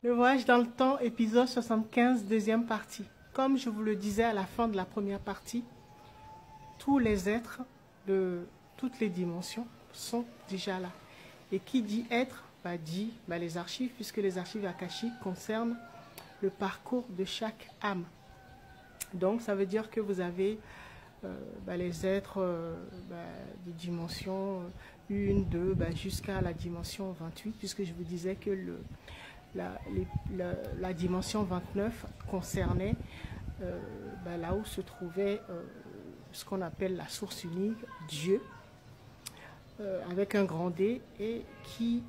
Le voyage dans le temps, épisode 75, deuxième partie. Comme je vous le disais à la fin de la première partie, tous les êtres de toutes les dimensions sont déjà là. Et qui dit être, dit les archives, puisque les archives akashiques concernent le parcours de chaque âme. Donc ça veut dire que vous avez les êtres des dimensions 1, 2, jusqu'à la dimension 28, puisque je vous disais que la dimension 29 concernait là où se trouvait ce qu'on appelle la source unique, Dieu, avec un grand D, et qui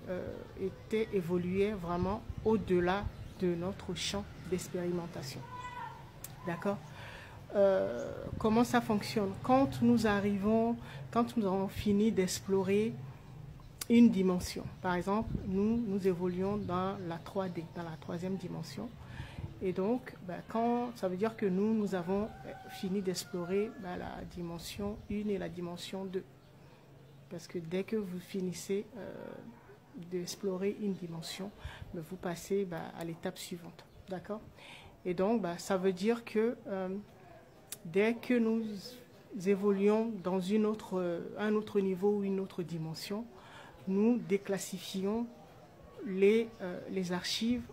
évoluait vraiment au-delà de notre champ d'expérimentation. D'accord ? Comment ça fonctionne? Quand nous avons fini d'explorer une dimension, par exemple, nous évoluons dans la 3D, dans la troisième dimension, et donc, ça veut dire que nous avons fini d'explorer la dimension 1 et la dimension 2, parce que dès que vous finissez d'explorer une dimension, vous passez à l'étape suivante, d'accord? Et donc, ça veut dire que dès que nous évoluons dans un autre niveau ou une autre dimension, nous déclassifions les archives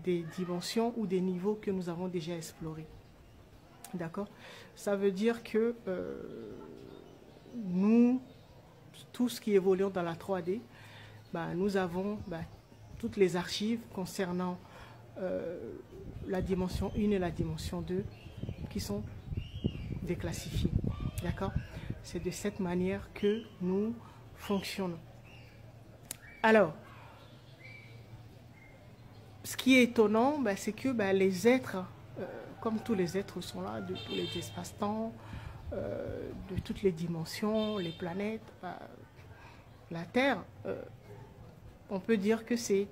des dimensions ou des niveaux que nous avons déjà explorés. D'accord? Ça veut dire que nous, tous qui évoluons dans la 3D, nous avons toutes les archives concernant la dimension 1 et la dimension 2 qui sont déclassifiées. D'accord? C'est de cette manière que nous fonctionnons. Alors, ce qui est étonnant, c'est que les êtres, comme tous les êtres sont là, de tous les espaces-temps, de toutes les dimensions, les planètes, la Terre, on peut dire que c'est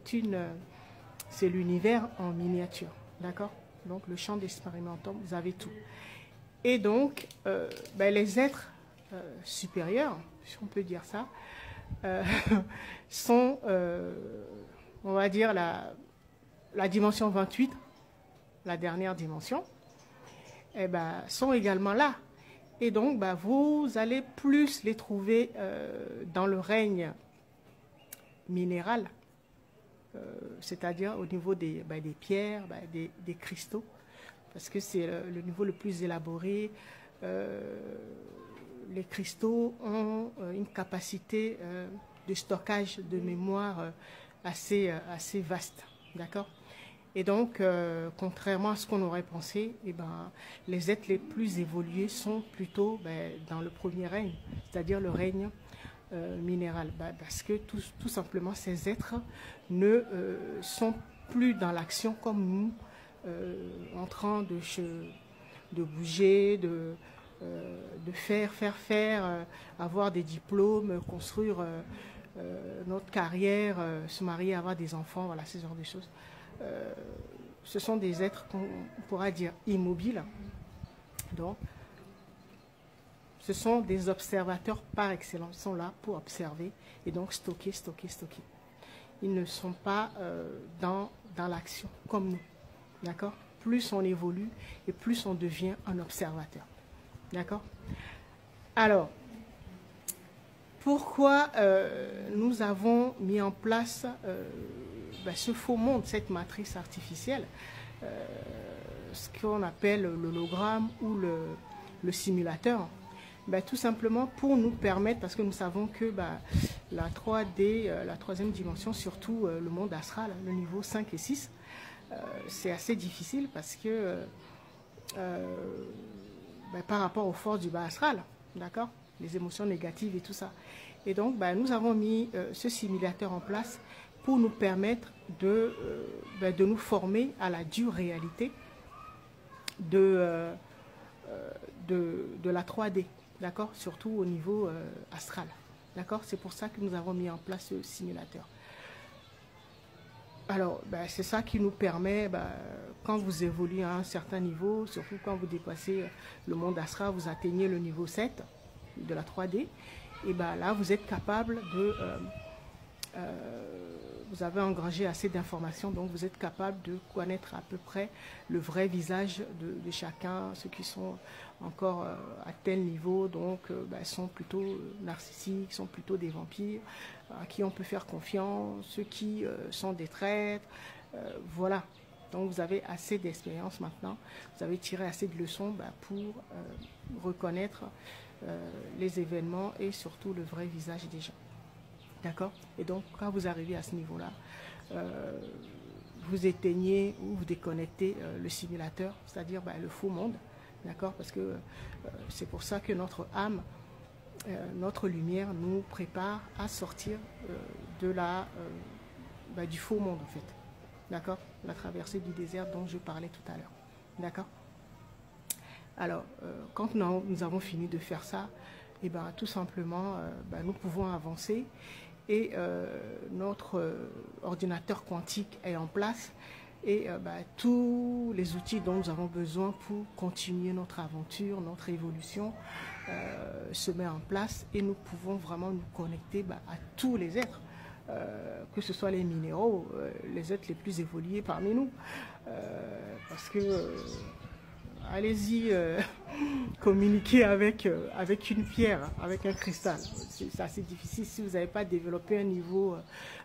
l'univers en miniature, d'accord? Donc le champ d'expérimentation, vous avez tout. Et donc, les êtres supérieurs, si on peut dire ça, sont, on va dire, la dimension 28, la dernière dimension, sont également là. Et donc, vous allez plus les trouver dans le règne minéral, c'est-à-dire au niveau des pierres, des cristaux, parce que c'est le niveau le plus élaboré. Les cristaux ont une capacité de stockage de mémoire assez vaste, d'accord? Et donc, contrairement à ce qu'on aurait pensé, les êtres les plus évolués sont plutôt dans le premier règne, c'est-à-dire le règne minéral, parce que tout simplement ces êtres ne sont plus dans l'action comme nous, en train de bouger, de faire, avoir des diplômes, construire notre carrière, se marier, avoir des enfants, voilà, ce genre de choses. Ce sont des êtres qu'on pourra dire immobiles. Donc, ce sont des observateurs par excellence. Ils sont là pour observer et donc stocker. Ils ne sont pas dans l'action comme nous. D'accord? Plus on évolue et plus on devient un observateur. D'accord? Alors, pourquoi nous avons mis en place ce faux monde, cette matrice artificielle, ce qu'on appelle l'hologramme ou le simulateur? Tout simplement pour nous permettre, parce que nous savons que la 3D, la troisième dimension, surtout le monde astral, le niveau 5 et 6, c'est assez difficile parce que par rapport aux forces du bas astral, d'accord, les émotions négatives et tout ça. Et donc, nous avons mis ce simulateur en place pour nous permettre de nous former à la dure réalité de la 3D, d'accord, surtout au niveau astral, d'accord. C'est pour ça que nous avons mis en place ce simulateur. Alors, c'est ça qui nous permet, quand vous évoluez à un certain niveau, surtout quand vous dépassez le monde astral, vous atteignez le niveau 7 de la 3D, et là, vous êtes capable vous avez engrangé assez d'informations, donc vous êtes capable de connaître à peu près le vrai visage de chacun, ceux qui sont encore à tel niveau, donc sont plutôt narcissiques, sont plutôt des vampires, à qui on peut faire confiance, ceux qui sont des traîtres, voilà. Donc vous avez assez d'expérience maintenant, vous avez tiré assez de leçons pour reconnaître les événements et surtout le vrai visage des gens. D'accord? Et donc, quand vous arrivez à ce niveau-là, vous éteignez ou vous déconnectez le simulateur, c'est-à-dire le faux monde. D'accord? Parce que c'est pour ça que notre âme, notre lumière nous prépare à sortir du faux monde, en fait. D'accord? La traversée du désert dont je parlais tout à l'heure. D'accord? Alors, quand nous avons fini de faire ça, et tout simplement, nous pouvons avancer et notre ordinateur quantique est en place et tous les outils dont nous avons besoin pour continuer notre aventure, notre évolution se met en place et nous pouvons vraiment nous connecter à tous les êtres, que ce soit les minéraux, les êtres les plus évolués parmi nous, parce que allez-y communiquer avec une pierre, avec un cristal. C'est assez difficile si vous n'avez pas développé un niveau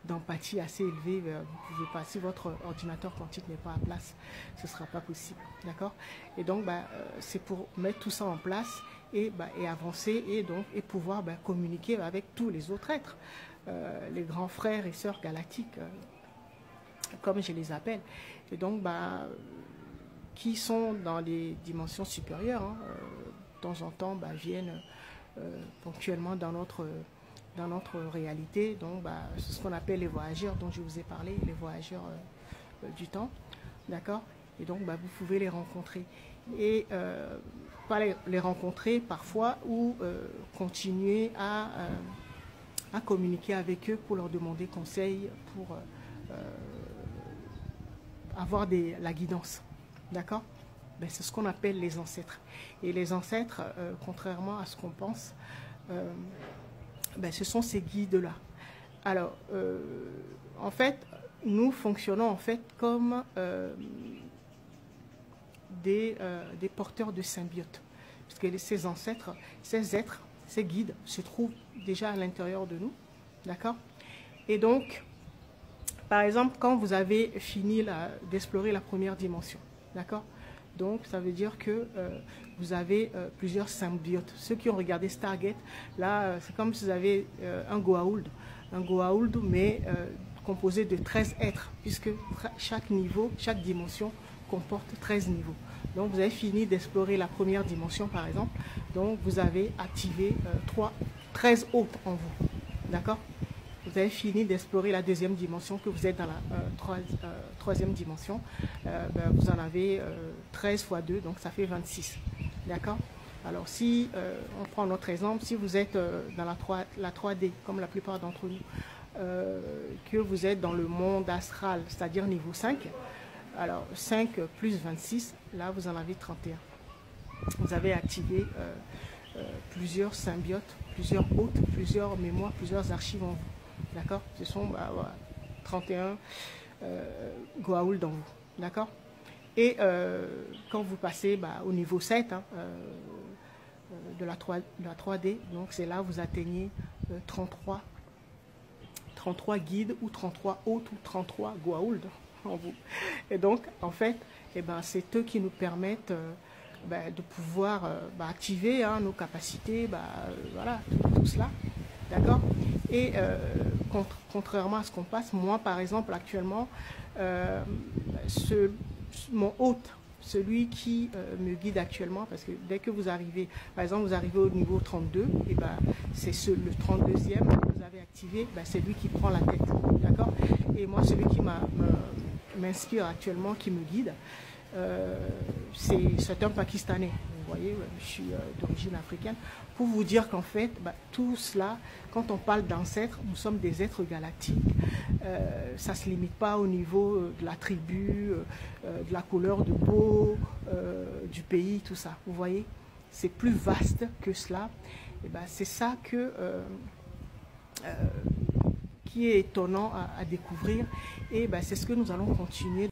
d'empathie assez élevé. Vous pouvez pas, si votre ordinateur quantique n'est pas à place, ce ne sera pas possible. D'accord? Et donc, c'est pour mettre tout ça en place et avancer et pouvoir communiquer avec tous les autres êtres, les grands frères et sœurs galactiques, comme je les appelle. Et donc, qui sont dans les dimensions supérieures, de temps en temps viennent ponctuellement dans notre réalité. Donc c'est ce qu'on appelle les voyageurs dont je vous ai parlé, les voyageurs du temps, d'accord? Et donc vous pouvez les rencontrer et pas les rencontrer parfois ou continuer à communiquer avec eux pour leur demander conseil, pour avoir la guidance. D'accord? C'est ce qu'on appelle les ancêtres. Et les ancêtres, contrairement à ce qu'on pense, ce sont ces guides-là. Alors, en fait, nous fonctionnons en fait comme des porteurs de symbiotes. Parce que ces ancêtres, ces êtres, ces guides se trouvent déjà à l'intérieur de nous. D'accord? Et donc, par exemple, quand vous avez fini d'explorer la première dimension, d'accord? Donc, ça veut dire que vous avez plusieurs symbiotes. Ceux qui ont regardé Stargate, là, c'est comme si vous avez un Goa'uld, mais composé de 13 êtres, puisque chaque niveau, chaque dimension comporte 13 niveaux. Donc, vous avez fini d'explorer la première dimension, par exemple. Donc, vous avez activé 13 autres en vous. D'accord? Vous avez fini d'explorer la deuxième dimension, que vous êtes dans la troisième dimension. Vous en avez 13 fois 2, donc ça fait 26. D'accord? Alors, si on prend notre exemple, si vous êtes dans la 3D, comme la plupart d'entre nous, que vous êtes dans le monde astral, c'est-à-dire niveau 5, alors 5 plus 26, là, vous en avez 31. Vous avez activé plusieurs symbiotes, plusieurs hôtes, plusieurs mémoires, plusieurs archives en vous. D'accord? Ce sont 31 Goa'uld dans vous. D'accord? Et quand vous passez au niveau 7 de la 3D, donc c'est là où vous atteignez 33 guides ou 33 hôtes ou 33 Goa'uld en vous. Et donc, en fait, c'est eux qui nous permettent de pouvoir activer nos capacités, voilà, tout cela. D'accord? Et contrairement à ce qu'on passe, moi par exemple actuellement, mon hôte, celui qui me guide actuellement, parce que dès que vous arrivez, par exemple vous arrivez au niveau 32, et c'est le 32e que vous avez activé, c'est lui qui prend la tête. D'accord? Et moi celui qui m'inspire actuellement, qui me guide, c'est un Pakistanais. Vous voyez, je suis d'origine africaine. Pour vous dire qu'en fait, tout cela, quand on parle d'ancêtres, nous sommes des êtres galactiques. Ça ne se limite pas au niveau de la tribu, de la couleur de peau, du pays, tout ça. Vous voyez, c'est plus vaste que cela. Et c'est ça qui est étonnant à découvrir. Et ben, c'est ce que nous allons continuer.